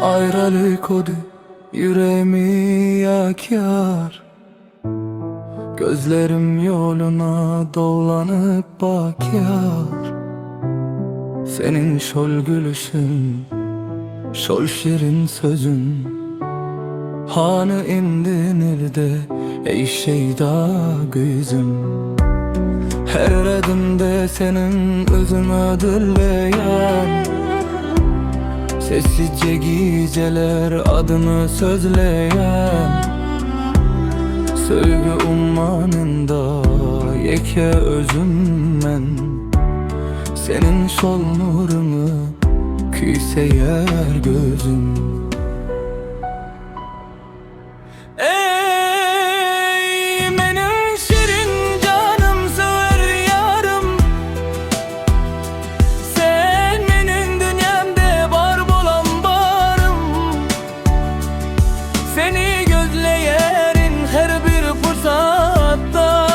Ayrılık odu yüreğimi yakar. Gözlerim yoluna dolanıp bakar. Senin şol gülüşün, şol şirin sözün hanı indinirde ey şeyda gözüm. Her adımda senin özüme dilleyen, sessizce geceler adını sözleyen, sevgi ummanında yeke özüm ben. Senin şol nurunu küseyer gözüm. Ey benim şirin canım, sever yarım, sen benim dünyamda var bulan barım. Seni gözleyerin her bir fırsatta,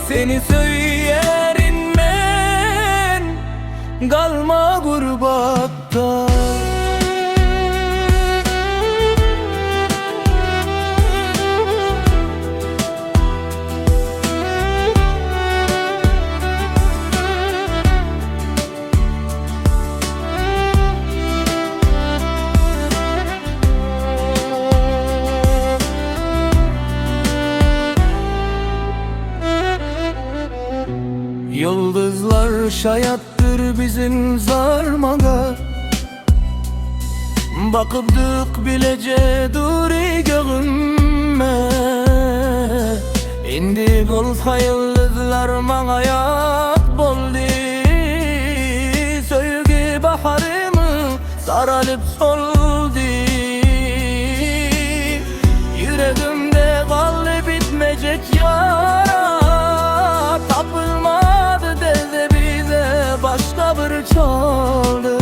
seni söyleyerin ben, kalma gurbatta. Yıldızlar şayattır bizim zarmaga, bakıpdık bilece duri göğümme. İndi bolsa yıldızlar mana yat boldu, söygü baharımı saralıp soldu. Yüreğimde kaldı bitmeyecek yara, tapılmadı dedi bize başka bir çare.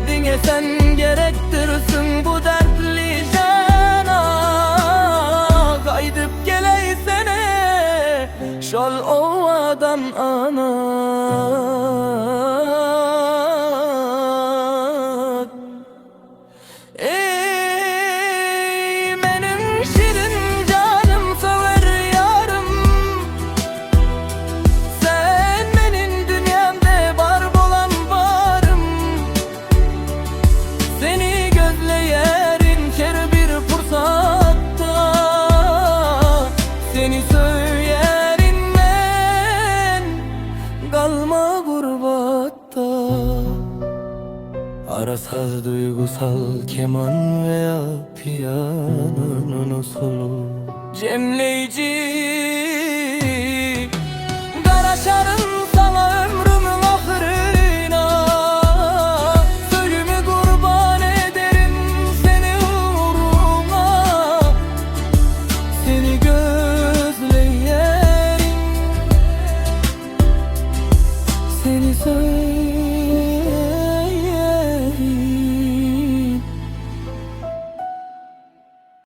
Dine sen gerektirsin bu dertli cana, kaydıp geleysene şol ovadan ana. Seni söylerim ben, kalma gurbatta. Arasaz duygusal keman veya piyanonun solu, cemleyici